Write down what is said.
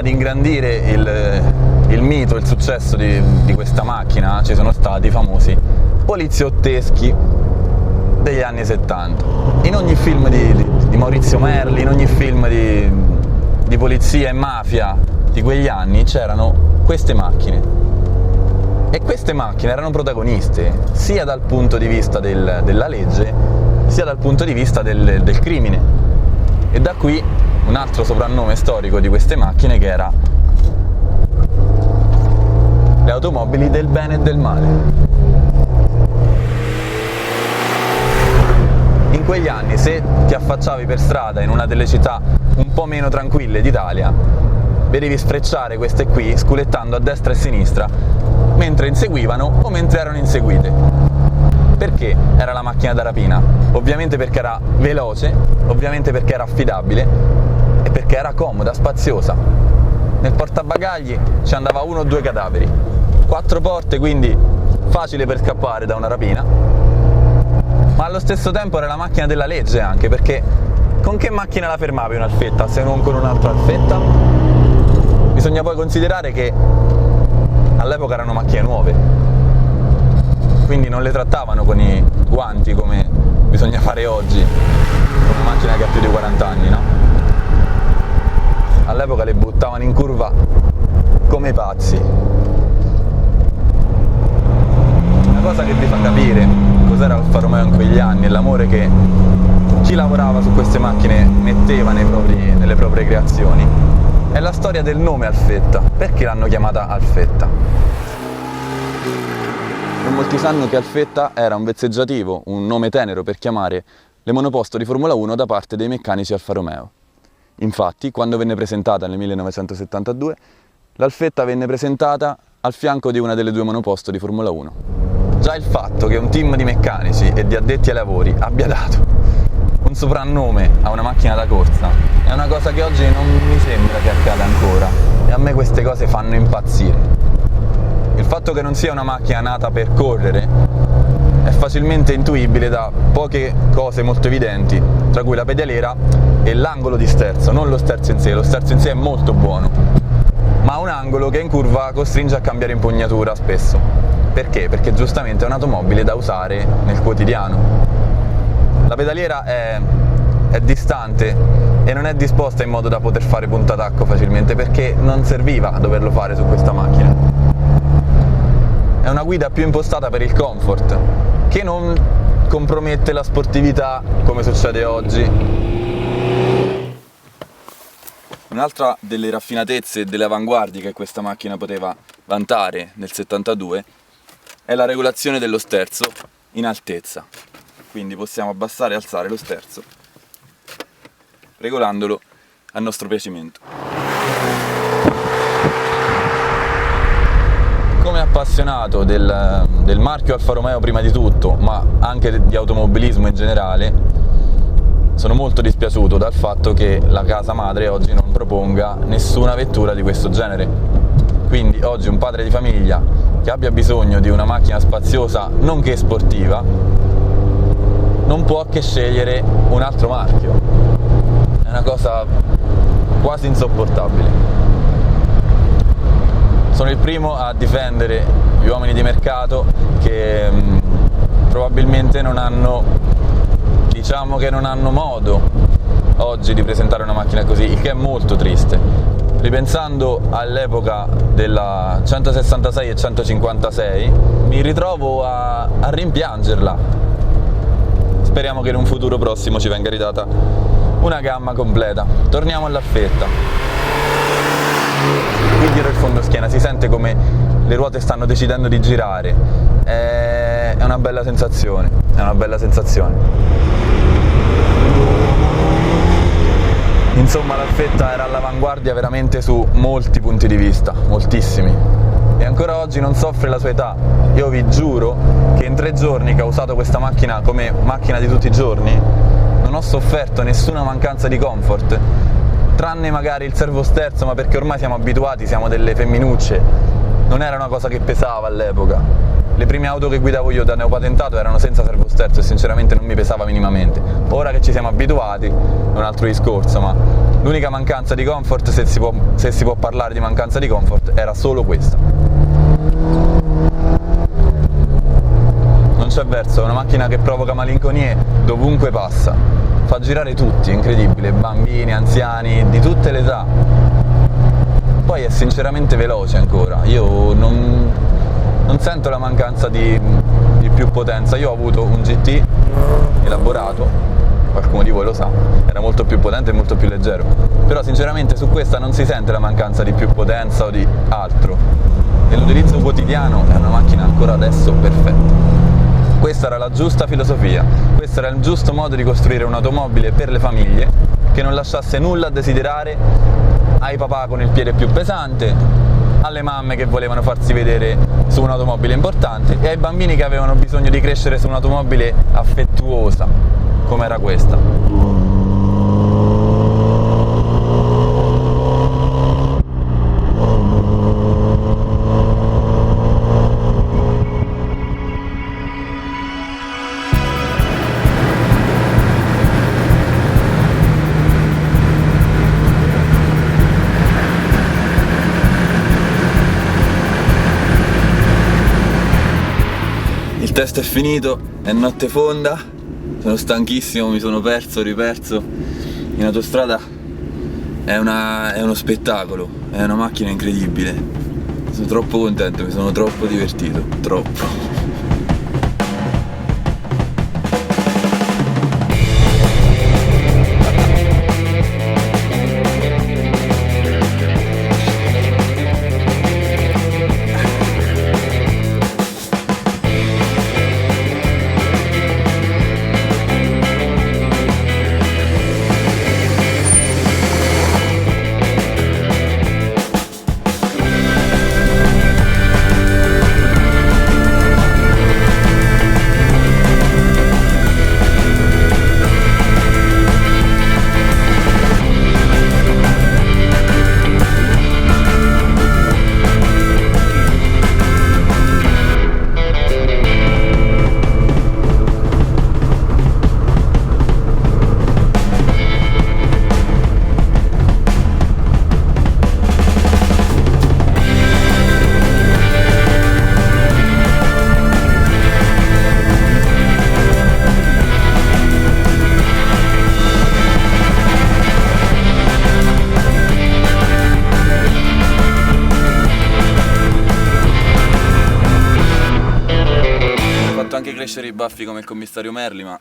ad ingrandire il mito, il successo di questa macchina, ci sono stati i famosi poliziotteschi degli anni 70. In ogni film di Maurizio Merli, in ogni film di polizia e mafia di quegli anni c'erano queste macchine, e queste macchine erano protagoniste sia dal punto di vista della legge sia dal punto di vista del crimine, e da qui un altro soprannome storico di queste macchine, che era le automobili del bene e del male. In quegli anni, se ti affacciavi per strada in una delle città un po' meno tranquille d'Italia, vedevi sfrecciare queste qui sculettando a destra e a sinistra mentre inseguivano o mentre erano inseguite. Perché era la macchina da rapina? Ovviamente perché era veloce, ovviamente perché era affidabile e perché era comoda, spaziosa. Nel portabagagli ci andava 1 o 2 cadaveri, 4 porte, quindi facile per scappare da una rapina, ma allo stesso tempo era la macchina della legge anche, perché con che macchina la fermavi un'alfetta se non con un'altra alfetta? Bisogna poi considerare che all'epoca erano macchine nuove, quindi non le trattavano con i guanti come bisogna fare oggi con una macchina che ha più di 40 anni, no? All'epoca le buttavano in curva come pazzi. Una cosa che vi fa capire cos'era Alfa Romeo in quegli anni e l'amore che chi lavorava su queste macchine metteva nelle proprie creazioni è la storia del nome Alfetta. Perché l'hanno chiamata Alfetta? Non molti sanno che Alfetta era un vezzeggiativo, un nome tenero per chiamare le monoposto di Formula 1 da parte dei meccanici Alfa Romeo. Infatti, quando venne presentata nel 1972, l'Alfetta venne presentata al fianco di una delle 2 monoposto di Formula 1. Già il fatto che un team di meccanici e di addetti ai lavori abbia dato un soprannome a una macchina da corsa è una cosa che oggi non mi sembra che accada ancora, e a me queste cose fanno impazzire. Il fatto che non sia una macchina nata per correre è facilmente intuibile da poche cose molto evidenti, tra cui la pedaliera e l'angolo di sterzo, non lo sterzo in sé. Lo sterzo in sé è molto buono, ma un angolo che in curva costringe a cambiare impugnatura spesso. Perché? Perché giustamente è un'automobile da usare nel quotidiano. La pedaliera è distante e non è disposta in modo da poter fare puntatacco facilmente, perché non serviva a doverlo fare su questa macchina. È una guida più impostata per il comfort, che non compromette la sportività come succede oggi. Un'altra delle raffinatezze e delle avanguardie che questa macchina poteva vantare nel 72 è la regolazione dello sterzo in altezza. Quindi possiamo abbassare e alzare lo sterzo regolandolo a nostro piacimento. Come appassionato del marchio Alfa Romeo prima di tutto, ma anche di automobilismo in generale, sono molto dispiaciuto dal fatto che la casa madre oggi non proponga nessuna vettura di questo genere. Quindi oggi un padre di famiglia che abbia bisogno di una macchina spaziosa, nonché sportiva, non può che scegliere un altro marchio. È una cosa quasi insopportabile. Sono il primo a difendere gli uomini di mercato che probabilmente non hanno modo oggi di presentare una macchina così, il che è molto triste. Ripensando all'epoca della 166 e 156 mi ritrovo a rimpiangerla. Speriamo che in un futuro prossimo ci venga ridata una gamma completa. Torniamo all'Alfetta. Qui dietro il fondoschiena si sente come le ruote stanno decidendo di girare. È una bella sensazione, Insomma, l'Alfetta era all'avanguardia veramente su molti punti di vista, moltissimi. E ancora oggi non soffre la sua età. Io vi giuro che in 3 giorni che ho usato questa macchina come macchina di tutti i giorni non ho sofferto nessuna mancanza di comfort, tranne magari il servosterzo, ma perché ormai siamo abituati, siamo delle femminucce, non era una cosa che pesava all'epoca. Le prime auto che guidavo io da neopatentato erano senza servosterzo e sinceramente non mi pesava minimamente. Ora che ci siamo abituati è un altro discorso, ma L'unica mancanza di comfort, se si può parlare di mancanza di comfort, era solo questa. Non c'è verso, è una macchina che provoca malinconie dovunque passa, fa girare tutti, incredibile, bambini, anziani, di tutte le età. Poi è sinceramente veloce ancora, io non sento la mancanza di più potenza. Io ho avuto un GT elaborato, qualcuno di voi lo sa, era molto più potente e molto più leggero, però sinceramente su questa non si sente la mancanza di più potenza o di altro, e l'utilizzo quotidiano è una macchina ancora adesso perfetta. Questa era la giusta filosofia, questo era il giusto modo di costruire un'automobile per le famiglie, che non lasciasse nulla a desiderare ai papà con il piede più pesante, alle mamme che volevano farsi vedere su un'automobile importante e ai bambini che avevano bisogno di crescere su un'automobile affettuosa, come era questa. Il test è finito, è notte fonda, sono stanchissimo, mi sono perso, riperso in autostrada, è uno spettacolo, è una macchina incredibile, sono troppo contento, mi sono troppo divertito, troppo. Anche crescere i baffi come il commissario Merli, ma